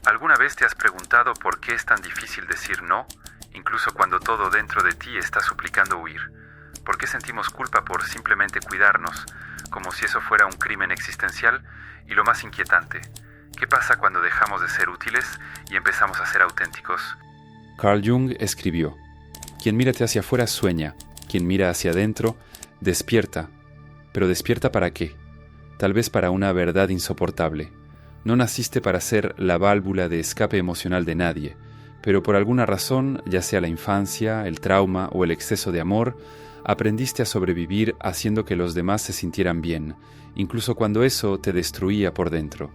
¿Alguna vez te has preguntado por qué es tan difícil decir no, incluso cuando todo dentro de ti está suplicando huir? ¿Por qué sentimos culpa por simplemente cuidarnos, como si eso fuera un crimen existencial? Y lo más inquietante, ¿qué pasa cuando dejamos de ser útiles y empezamos a ser auténticos? Carl Jung escribió: quien mira hacia afuera sueña, quien mira hacia adentro despierta. ¿Pero despierta para qué? Tal vez para una verdad insoportable. No naciste para ser la válvula de escape emocional de nadie, pero por alguna razón, ya sea la infancia, el trauma o el exceso de amor, aprendiste a sobrevivir haciendo que los demás se sintieran bien, incluso cuando eso te destruía por dentro.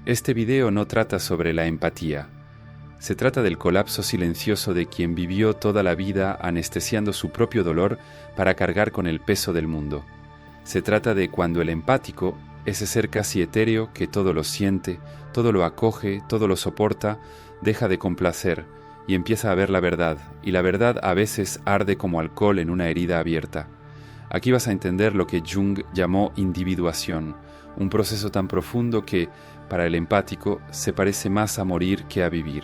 Este video no trata sobre la empatía. Se trata del colapso silencioso de quien vivió toda la vida anestesiando su propio dolor para cargar con el peso del mundo. Se trata de cuando el empático, ese ser casi etéreo que todo lo siente, todo lo acoge, todo lo soporta, deja de complacer y empieza a ver la verdad, y la verdad a veces arde como alcohol en una herida abierta. Aquí vas a entender lo que Jung llamó individuación, un proceso tan profundo que, para el empático, se parece más a morir que a vivir.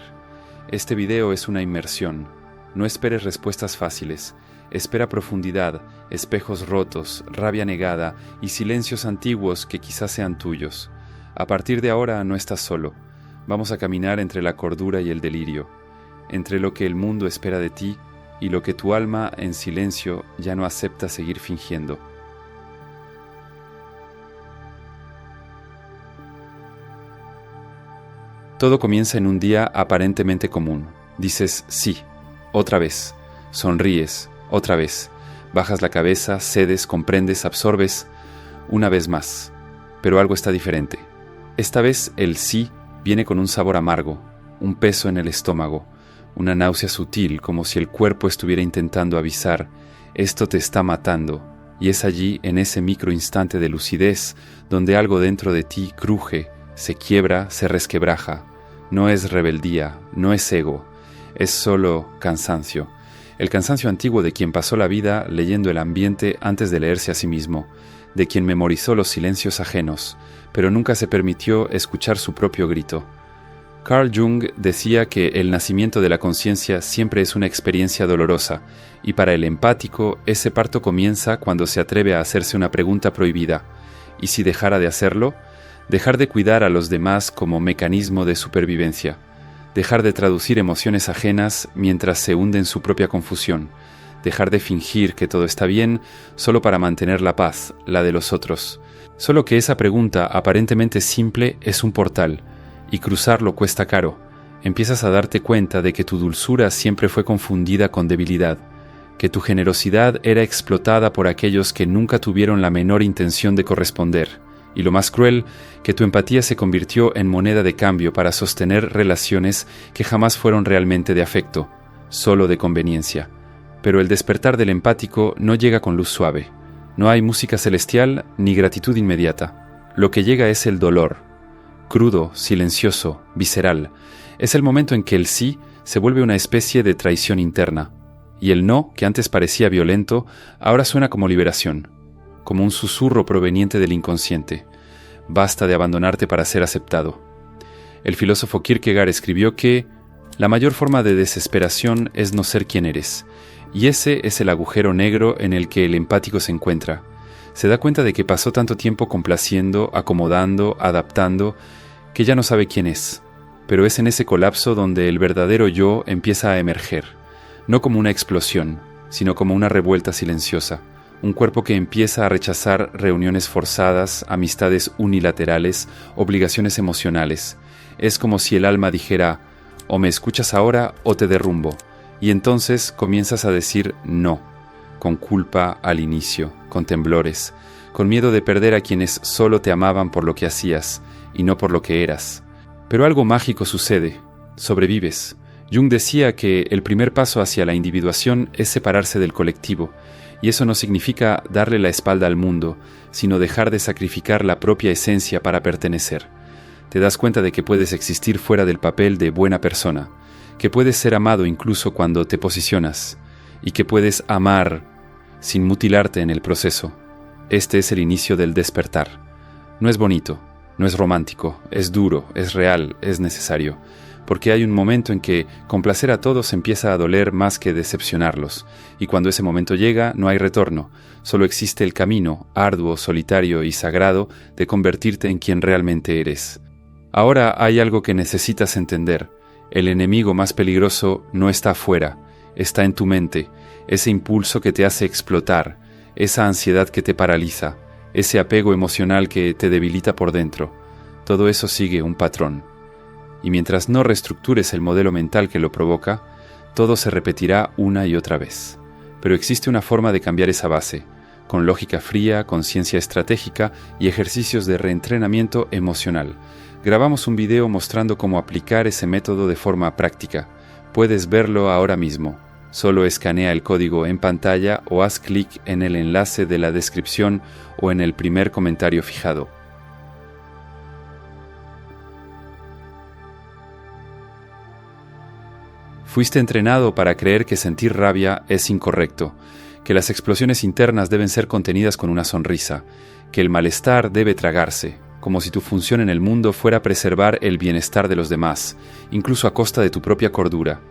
Este video es una inmersión. No esperes respuestas fáciles. Espera profundidad, espejos rotos, rabia negada y silencios antiguos que quizás sean tuyos. A partir de ahora no estás solo. Vamos a caminar entre la cordura y el delirio, entre lo que el mundo espera de ti y lo que tu alma en silencio ya no acepta seguir fingiendo. Todo comienza en un día aparentemente común. Dices sí, otra vez. Sonríes, otra vez. Bajas la cabeza, cedes, comprendes, absorbes, una vez más. Pero algo está diferente. Esta vez el sí viene con un sabor amargo, un peso en el estómago, una náusea sutil como si el cuerpo estuviera intentando avisar: esto te está matando. Y es allí, en ese micro instante de lucidez, donde algo dentro de ti cruje, se quiebra, se resquebraja. No es rebeldía, no es ego, es solo cansancio. El cansancio antiguo de quien pasó la vida leyendo el ambiente antes de leerse a sí mismo, de quien memorizó los silencios ajenos, pero nunca se permitió escuchar su propio grito. Carl Jung decía que el nacimiento de la conciencia siempre es una experiencia dolorosa, y para el empático ese parto comienza cuando se atreve a hacerse una pregunta prohibida. ¿Y si dejara de hacerlo? Dejar de cuidar a los demás como mecanismo de supervivencia. Dejar de traducir emociones ajenas mientras se hunde en su propia confusión. Dejar de fingir que todo está bien solo para mantener la paz, la de los otros. Solo que esa pregunta aparentemente simple es un portal, y cruzarlo cuesta caro. Empiezas a darte cuenta de que tu dulzura siempre fue confundida con debilidad, que tu generosidad era explotada por aquellos que nunca tuvieron la menor intención de corresponder. Y lo más cruel, que tu empatía se convirtió en moneda de cambio para sostener relaciones que jamás fueron realmente de afecto, solo de conveniencia. Pero el despertar del empático no llega con luz suave. No hay música celestial ni gratitud inmediata. Lo que llega es el dolor. Crudo, silencioso, visceral. Es el momento en que el sí se vuelve una especie de traición interna. Y el no, que antes parecía violento, ahora suena como liberación, como un susurro proveniente del inconsciente. Basta de abandonarte para ser aceptado. El filósofo Kierkegaard escribió que la mayor forma de desesperación es no ser quien eres, y ese es el agujero negro en el que el empático se encuentra. Se da cuenta de que pasó tanto tiempo complaciendo, acomodando, adaptando, que ya no sabe quién es. Pero es en ese colapso donde el verdadero yo empieza a emerger, no como una explosión, sino como una revuelta silenciosa. Un cuerpo que empieza a rechazar reuniones forzadas, amistades unilaterales, obligaciones emocionales. Es como si el alma dijera: o me escuchas ahora o te derrumbo. Y entonces comienzas a decir no, con culpa al inicio, con temblores, con miedo de perder a quienes solo te amaban por lo que hacías y no por lo que eras. Pero algo mágico sucede, sobrevives. Jung decía que el primer paso hacia la individuación es separarse del colectivo. Y eso no significa darle la espalda al mundo, sino dejar de sacrificar la propia esencia para pertenecer. Te das cuenta de que puedes existir fuera del papel de buena persona, que puedes ser amado incluso cuando te posicionas, y que puedes amar sin mutilarte en el proceso. Este es el inicio del despertar. No es bonito, No es romántico, es duro, es real, es necesario, porque hay un momento en que complacer a todos empieza a doler más que decepcionarlos, y cuando ese momento llega no hay retorno, solo existe el camino, arduo, solitario y sagrado, de convertirte en quien realmente eres. Ahora hay algo que necesitas entender. El enemigo más peligroso no está afuera, está en tu mente, ese impulso que te hace explotar, esa ansiedad que te paraliza, ese apego emocional que te debilita por dentro. Todo eso sigue un patrón. Y mientras no reestructures el modelo mental que lo provoca, todo se repetirá una y otra vez. Pero existe una forma de cambiar esa base, con lógica fría, conciencia estratégica y ejercicios de reentrenamiento emocional. Grabamos un video mostrando cómo aplicar ese método de forma práctica. Puedes verlo ahora mismo. Solo escanea el código en pantalla o haz clic en el enlace de la descripción o en el primer comentario fijado. Fuiste entrenado para creer que sentir rabia es incorrecto, que las explosiones internas deben ser contenidas con una sonrisa, que el malestar debe tragarse, como si tu función en el mundo fuera preservar el bienestar de los demás, incluso a costa de tu propia cordura.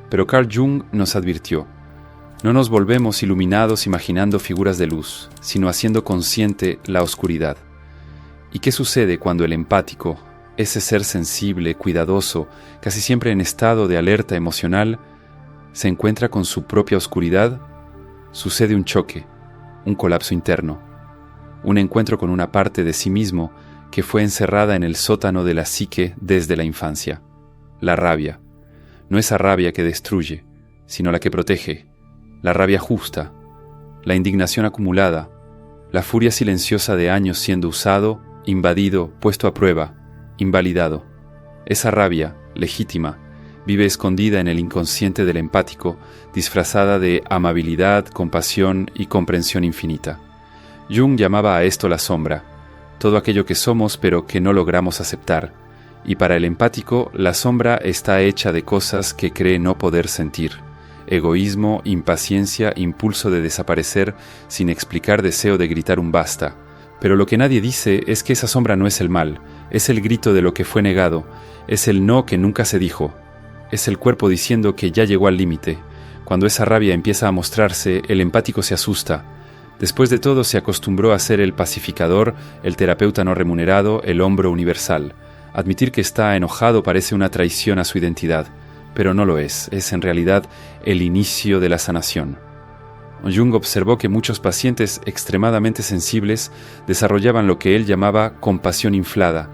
Pero Carl Jung nos advirtió: no nos volvemos iluminados imaginando figuras de luz, sino haciendo consciente la oscuridad. ¿Y qué sucede cuando el empático, ese ser sensible, cuidadoso, casi siempre en estado de alerta emocional, se encuentra con su propia oscuridad? Sucede un choque, un colapso interno, un encuentro con una parte de sí mismo que fue encerrada en el sótano de la psique desde la infancia. La rabia. No esa rabia que destruye, sino la que protege. La rabia justa, la indignación acumulada, la furia silenciosa de años siendo usado, invadido, puesto a prueba, invalidado. Esa rabia, legítima, vive escondida en el inconsciente del empático, disfrazada de amabilidad, compasión y comprensión infinita. Jung llamaba a esto la sombra, todo aquello que somos pero que no logramos aceptar, y para el empático la sombra está hecha de cosas que cree no poder sentir: egoísmo, impaciencia, impulso de desaparecer sin explicar deseo de gritar un basta. Pero lo que nadie dice es que esa sombra no es el mal, es el grito de lo que fue negado, es el no que nunca se dijo, es el cuerpo diciendo que ya llegó al límite. Cuando esa rabia empieza a mostrarse, el empático se asusta. Después de todo, se acostumbró a ser el pacificador, el terapeuta no remunerado, el hombro universal. Admitir que está enojado parece una traición a su identidad, pero no lo es en realidad el inicio de la sanación. Jung observó que muchos pacientes extremadamente sensibles desarrollaban lo que él llamaba compasión inflada,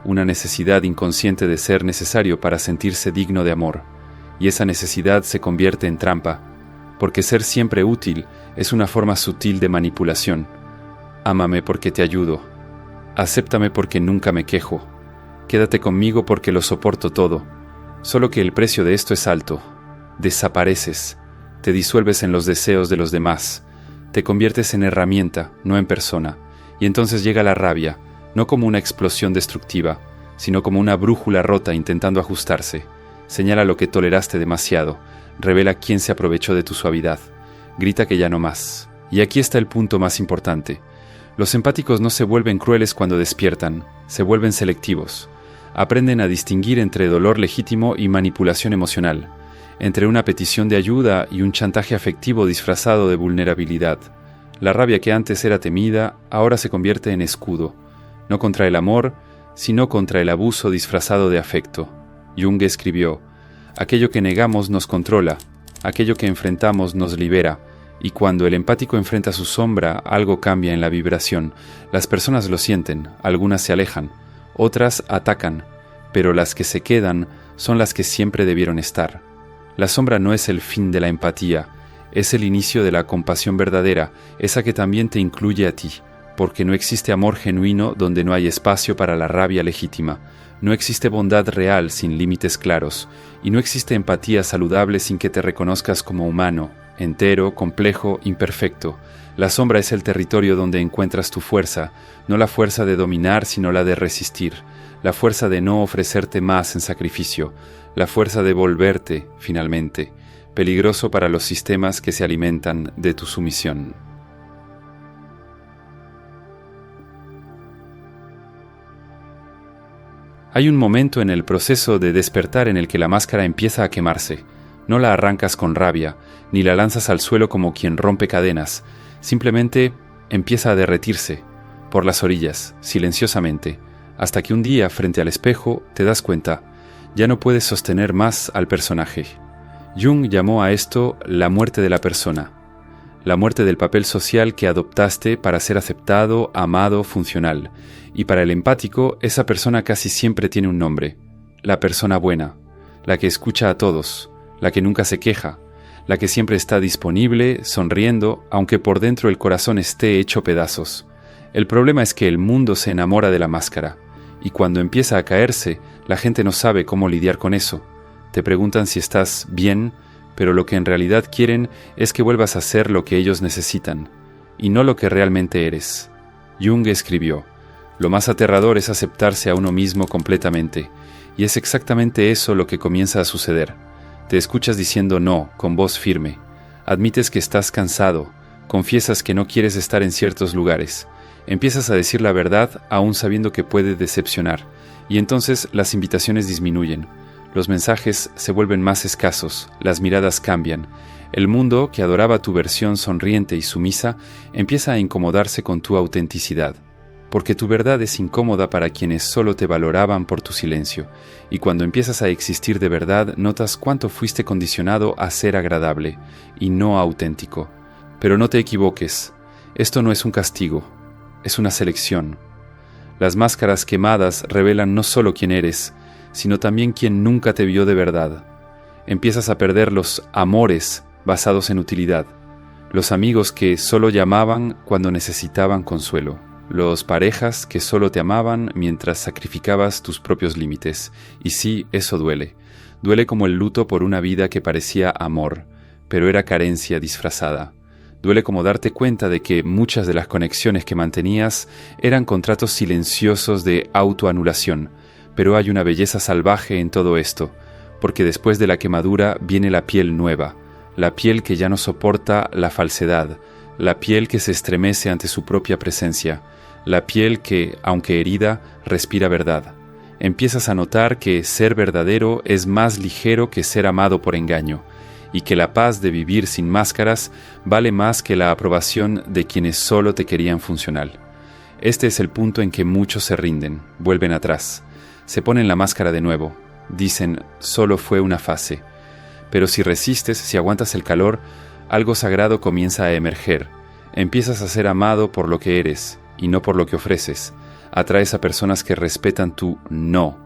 una necesidad inconsciente de ser necesario para sentirse digno de amor, y esa necesidad se convierte en trampa, porque ser siempre útil es una forma sutil de manipulación. Ámame porque te ayudo, acéptame porque nunca me quejo, quédate conmigo porque lo soporto todo, solo que el precio de esto es alto. Desapareces, te disuelves en los deseos de los demás, te conviertes en herramienta, no en persona, y entonces llega la rabia, no como una explosión destructiva, sino como una brújula rota intentando ajustarse. Señala lo que toleraste demasiado, revela quién se aprovechó de tu suavidad, grita que ya no más. Y aquí está el punto más importante. Los empáticos no se vuelven crueles cuando despiertan, se vuelven selectivos. Aprenden a distinguir entre dolor legítimo y manipulación emocional, entre una petición de ayuda y un chantaje afectivo disfrazado de vulnerabilidad. La rabia que antes era temida, ahora se convierte en escudo, no contra el amor, sino contra el abuso disfrazado de afecto. Jung escribió: aquello que negamos nos controla, aquello que enfrentamos nos libera, y cuando el empático enfrenta su sombra, algo cambia en la vibración. Las personas lo sienten, algunas se alejan, otras atacan, pero las que se quedan son las que siempre debieron estar. La sombra no es el fin de la empatía, es el inicio de la compasión verdadera, esa que también te incluye a ti, porque no existe amor genuino donde no hay espacio para la rabia legítima, no existe bondad real sin límites claros, y no existe empatía saludable sin que te reconozcas como humano, entero, complejo, imperfecto. La sombra es el territorio donde encuentras tu fuerza, no la fuerza de dominar sino la de resistir, la fuerza de no ofrecerte más en sacrificio, la fuerza de volverte, finalmente, peligroso para los sistemas que se alimentan de tu sumisión. Hay un momento en el proceso de despertar en el que la máscara empieza a quemarse. No la arrancas con rabia, ni la lanzas al suelo como quien rompe cadenas. Simplemente empieza a derretirse, por las orillas, silenciosamente, hasta que un día, frente al espejo, te das cuenta, ya no puedes sostener más al personaje. Jung llamó a esto la muerte de la persona, la muerte del papel social que adoptaste para ser aceptado, amado, funcional. Y para el empático, esa persona casi siempre tiene un nombre: la persona buena, la que escucha a todos, la que nunca se queja, la que siempre está disponible, sonriendo, aunque por dentro el corazón esté hecho pedazos. El problema es que el mundo se enamora de la máscara, y cuando empieza a caerse, la gente no sabe cómo lidiar con eso. Te preguntan si estás bien, pero lo que en realidad quieren es que vuelvas a ser lo que ellos necesitan, y no lo que realmente eres. Jung escribió: lo más aterrador es aceptarse a uno mismo completamente, y es exactamente eso lo que comienza a suceder. Te escuchas diciendo no, con voz firme. Admites que estás cansado, confiesas que no quieres estar en ciertos lugares. Empiezas a decir la verdad aún sabiendo que puede decepcionar, y entonces las invitaciones disminuyen. Los mensajes se vuelven más escasos, las miradas cambian. El mundo, que adoraba tu versión sonriente y sumisa, empieza a incomodarse con tu autenticidad. Porque tu verdad es incómoda para quienes solo te valoraban por tu silencio, y cuando empiezas a existir de verdad, notas cuánto fuiste condicionado a ser agradable, y no auténtico. Pero no te equivoques, esto no es un castigo, es una selección. Las máscaras quemadas revelan no solo quién eres, sino también quien nunca te vio de verdad. Empiezas a perder los amores basados en utilidad, los amigos que solo llamaban cuando necesitaban consuelo, los parejas que solo te amaban mientras sacrificabas tus propios límites. Y sí, eso duele. Duele como el luto por una vida que parecía amor, pero era carencia disfrazada. Duele como darte cuenta de que muchas de las conexiones que mantenías eran contratos silenciosos de autoanulación. Pero hay una belleza salvaje en todo esto, porque después de la quemadura viene la piel nueva, la piel que ya no soporta la falsedad, la piel que se estremece ante su propia presencia, la piel que, aunque herida, respira verdad. Empiezas a notar que ser verdadero es más ligero que ser amado por engaño, y que la paz de vivir sin máscaras vale más que la aprobación de quienes solo te querían funcional. Este es el punto en que muchos se rinden, vuelven atrás. Se ponen la máscara de nuevo, dicen, solo fue una fase. Pero si resistes, si aguantas el calor, algo sagrado comienza a emerger. Empiezas a ser amado por lo que eres, y no por lo que ofreces. Atraes a personas que respetan tu no,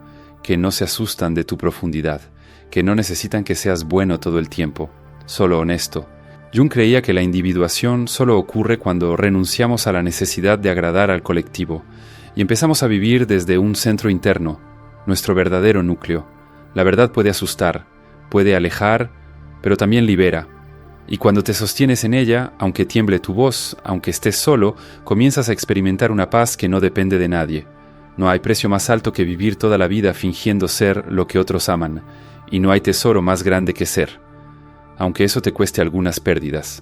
que no se asustan de tu profundidad, que no necesitan que seas bueno todo el tiempo, solo honesto. Jung creía que la individuación solo ocurre cuando renunciamos a la necesidad de agradar al colectivo, y empezamos a vivir desde un centro interno, nuestro verdadero núcleo. La verdad puede asustar, puede alejar, pero también libera. Y cuando te sostienes en ella, aunque tiemble tu voz, aunque estés solo, comienzas a experimentar una paz que no depende de nadie. No hay precio más alto que vivir toda la vida fingiendo ser lo que otros aman, y no hay tesoro más grande que ser, aunque eso te cueste algunas pérdidas.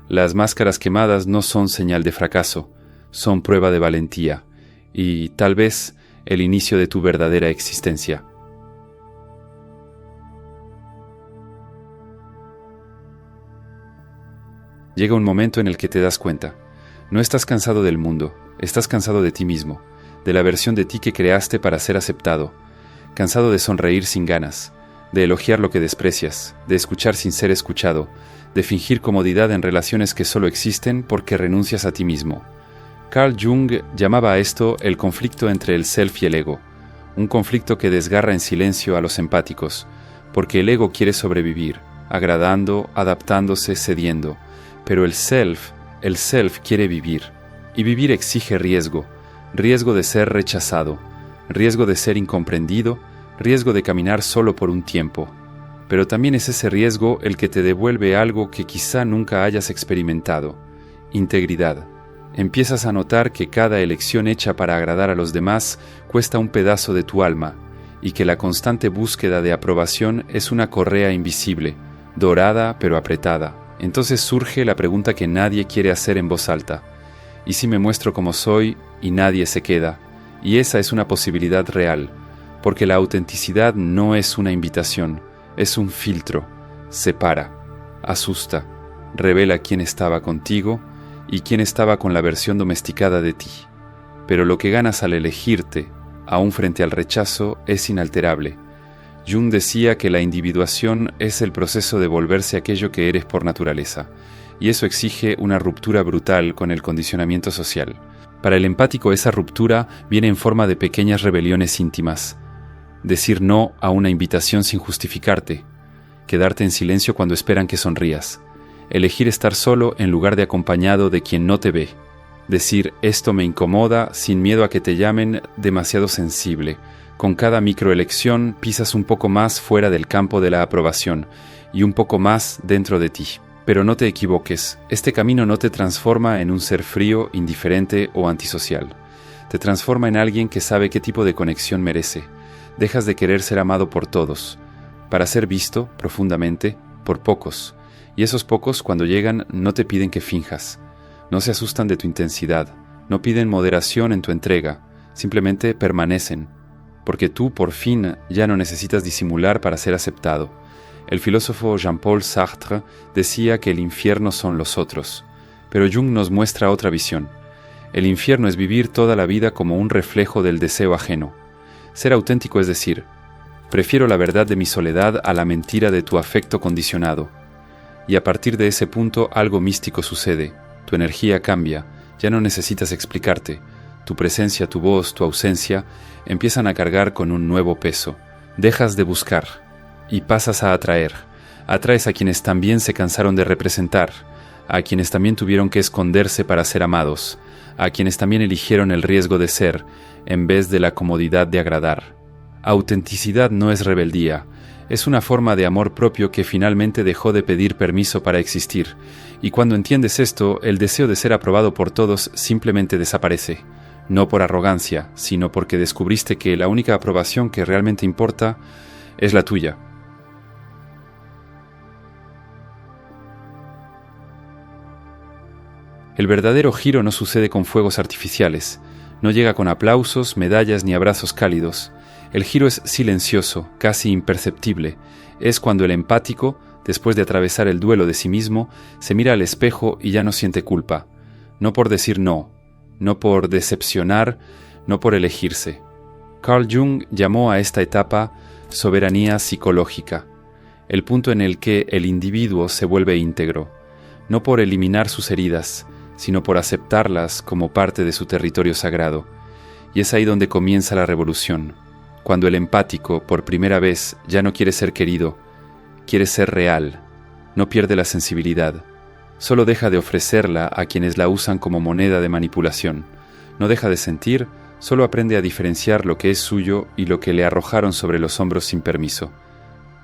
Las máscaras quemadas no son señal de fracaso, son prueba de valentía, y tal vez el inicio de tu verdadera existencia. Llega un momento en el que te das cuenta. No estás cansado del mundo, estás cansado de ti mismo, de la versión de ti que creaste para ser aceptado, cansado de sonreír sin ganas, de elogiar lo que desprecias, de escuchar sin ser escuchado, de fingir comodidad en relaciones que solo existen porque renuncias a ti mismo. Carl Jung llamaba a esto el conflicto entre el self y el ego, un conflicto que desgarra en silencio a los empáticos, porque el ego quiere sobrevivir, agradando, adaptándose, cediendo, pero el self quiere vivir, y vivir exige riesgo de ser rechazado, riesgo de ser incomprendido, riesgo de caminar solo por un tiempo. Pero también es ese riesgo el que te devuelve algo que quizá nunca hayas experimentado: integridad. Empiezas a notar que cada elección hecha para agradar a los demás cuesta un pedazo de tu alma, y que la constante búsqueda de aprobación es una correa invisible, dorada pero apretada. Entonces surge la pregunta que nadie quiere hacer en voz alta: ¿y si me muestro como soy y nadie se queda? Y esa es una posibilidad real, porque la autenticidad no es una invitación, es un filtro, separa, asusta, revela quién estaba contigo y quién estaba con la versión domesticada de ti. Pero lo que ganas al elegirte, aún frente al rechazo, es inalterable. Jung decía que la individuación es el proceso de volverse aquello que eres por naturaleza, y eso exige una ruptura brutal con el condicionamiento social. Para el empático esa ruptura viene en forma de pequeñas rebeliones íntimas. Decir no a una invitación sin justificarte, quedarte en silencio cuando esperan que sonrías, elegir estar solo en lugar de acompañado de quien no te ve, decir esto me incomoda sin miedo a que te llamen demasiado sensible. Con cada microelección pisas un poco más fuera del campo de la aprobación y un poco más dentro de ti. Pero no te equivoques, este camino no te transforma en un ser frío, indiferente o antisocial. Te transforma en alguien que sabe qué tipo de conexión merece. Dejas de querer ser amado por todos, para ser visto profundamente por pocos. Y esos pocos, cuando llegan, no te piden que finjas. No se asustan de tu intensidad, no piden moderación en tu entrega, simplemente permanecen. Porque tú, por fin, ya no necesitas disimular para ser aceptado. El filósofo Jean-Paul Sartre decía que el infierno son los otros, pero Jung nos muestra otra visión. El infierno es vivir toda la vida como un reflejo del deseo ajeno. Ser auténtico es decir, prefiero la verdad de mi soledad a la mentira de tu afecto condicionado. Y a partir de ese punto algo místico sucede, tu energía cambia, ya no necesitas explicarte. Tu presencia, tu voz, tu ausencia empiezan a cargar con un nuevo peso. Dejas de buscar y pasas a atraer. Atraes a quienes también se cansaron de representar, a quienes también tuvieron que esconderse para ser amados, a quienes también eligieron el riesgo de ser en vez de la comodidad de agradar. Autenticidad no es rebeldía, es una forma de amor propio que finalmente dejó de pedir permiso para existir, y cuando entiendes esto, el deseo de ser aprobado por todos simplemente desaparece. No por arrogancia, sino porque descubriste que la única aprobación que realmente importa es la tuya. El verdadero giro no sucede con fuegos artificiales, no llega con aplausos, medallas ni abrazos cálidos. El giro es silencioso, casi imperceptible. Es cuando el empático, después de atravesar el duelo de sí mismo, se mira al espejo y ya no siente culpa. No por decir no, no por decepcionar, no por elegirse. Carl Jung llamó a esta etapa soberanía psicológica, el punto en el que el individuo se vuelve íntegro, no por eliminar sus heridas, sino por aceptarlas como parte de su territorio sagrado. Y es ahí donde comienza la revolución, cuando el empático, por primera vez, ya no quiere ser querido, quiere ser real, no pierde la sensibilidad, solo deja de ofrecerla a quienes la usan como moneda de manipulación, no deja de sentir, solo aprende a diferenciar lo que es suyo y lo que le arrojaron sobre los hombros sin permiso.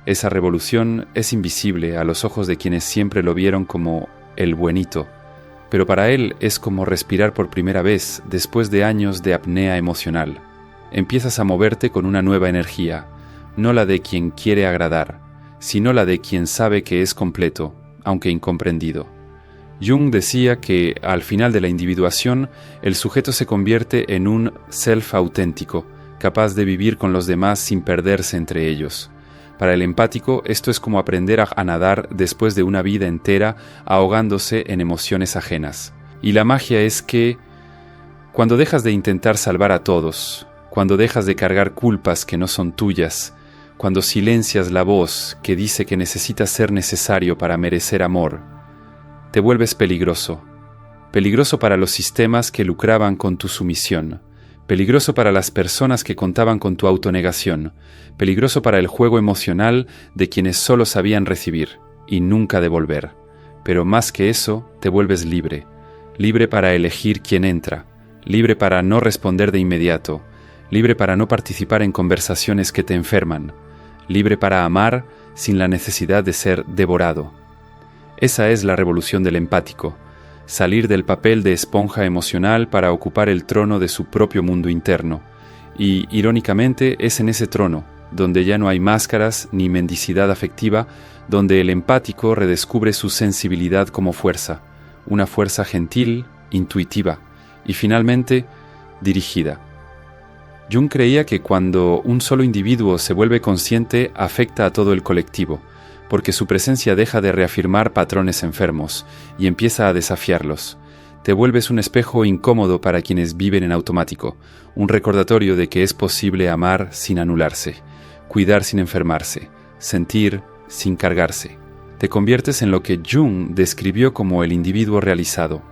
Esa revolución es invisible a los ojos de quienes siempre lo vieron como el buenito, pero para él es como respirar por primera vez después de años de apnea emocional. Empiezas a moverte con una nueva energía, no la de quien quiere agradar, sino la de quien sabe que es completo, aunque incomprendido. Jung decía que, al final de la individuación, el sujeto se convierte en un self auténtico, capaz de vivir con los demás sin perderse entre ellos. Para el empático, esto es como aprender a nadar después de una vida entera ahogándose en emociones ajenas. Y la magia es que, cuando dejas de intentar salvar a todos, cuando dejas de cargar culpas que no son tuyas, cuando silencias la voz que dice que necesitas ser necesario para merecer amor, te vuelves peligroso. Peligroso para los sistemas que lucraban con tu sumisión. Peligroso para las personas que contaban con tu autonegación. Peligroso para el juego emocional de quienes solo sabían recibir y nunca devolver. Pero más que eso, te vuelves libre. Libre para elegir quién entra. Libre para no responder de inmediato. Libre para no participar en conversaciones que te enferman. Libre para amar sin la necesidad de ser devorado. Esa es la revolución del empático. Salir del papel de esponja emocional para ocupar el trono de su propio mundo interno. Y, irónicamente, es en ese trono, donde ya no hay máscaras ni mendicidad afectiva, donde el empático redescubre su sensibilidad como fuerza, una fuerza gentil, intuitiva y finalmente dirigida. Jung creía que cuando un solo individuo se vuelve consciente, afecta a todo el colectivo, porque su presencia deja de reafirmar patrones enfermos y empieza a desafiarlos. Te vuelves un espejo incómodo para quienes viven en automático, un recordatorio de que es posible amar sin anularse, cuidar sin enfermarse, sentir sin cargarse. Te conviertes en lo que Jung describió como el individuo realizado.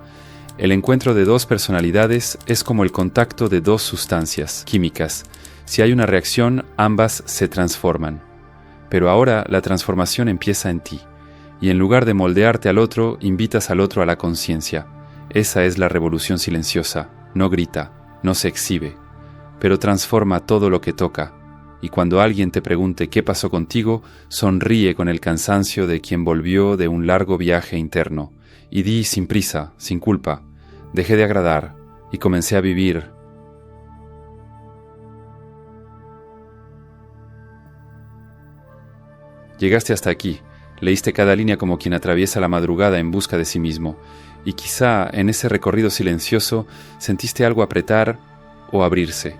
El encuentro de dos personalidades es como el contacto de dos sustancias químicas. Si hay una reacción, ambas se transforman. Pero ahora la transformación empieza en ti, y en lugar de moldearte al otro, invitas al otro a la conciencia. Esa es la revolución silenciosa, no grita, no se exhibe, pero transforma todo lo que toca. Y cuando alguien te pregunte qué pasó contigo, sonríe con el cansancio de quien volvió de un largo viaje interno, y di sin prisa, sin culpa, dejé de agradar y comencé a vivir. Llegaste hasta aquí, leíste cada línea como quien atraviesa la madrugada en busca de sí mismo, y quizá en ese recorrido silencioso sentiste algo apretar o abrirse.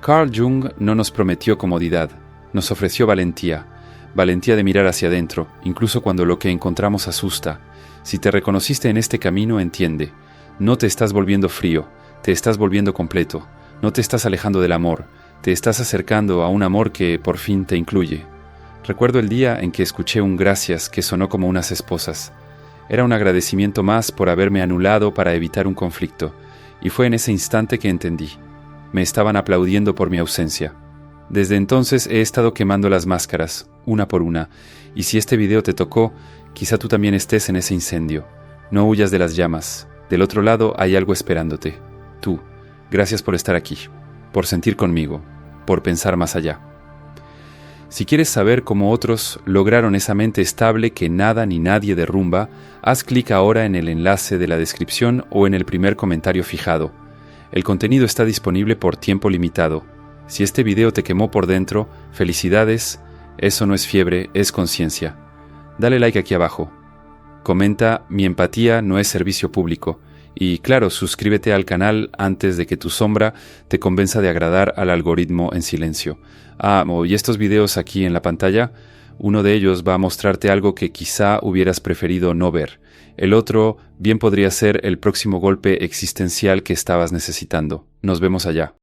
Carl Jung no nos prometió comodidad, nos ofreció valentía de mirar hacia adentro, incluso cuando lo que encontramos asusta. Si te reconociste en este camino, entiende, no te estás volviendo frío, te estás volviendo completo, no te estás alejando del amor, te estás acercando a un amor que por fin te incluye. Recuerdo el día en que escuché un gracias que sonó como unas esposas. Era un agradecimiento más por haberme anulado para evitar un conflicto, y fue en ese instante que entendí. Me estaban aplaudiendo por mi ausencia. Desde entonces he estado quemando las máscaras, una por una, y si este video te tocó, quizá tú también estés en ese incendio. No huyas de las llamas. Del otro lado hay algo esperándote. Tú, gracias por estar aquí, por sentir conmigo, por pensar más allá. Si quieres saber cómo otros lograron esa mente estable que nada ni nadie derrumba, haz clic ahora en el enlace de la descripción o en el primer comentario fijado. El contenido está disponible por tiempo limitado. Si este video te quemó por dentro, felicidades, eso no es fiebre, es conciencia. Dale like aquí abajo. Comenta, mi empatía no es servicio público. Y claro, suscríbete al canal antes de que tu sombra te convenza de agradar al algoritmo en silencio. Y estos videos aquí en la pantalla, uno de ellos va a mostrarte algo que quizá hubieras preferido no ver. El otro bien podría ser el próximo golpe existencial que estabas necesitando. Nos vemos allá.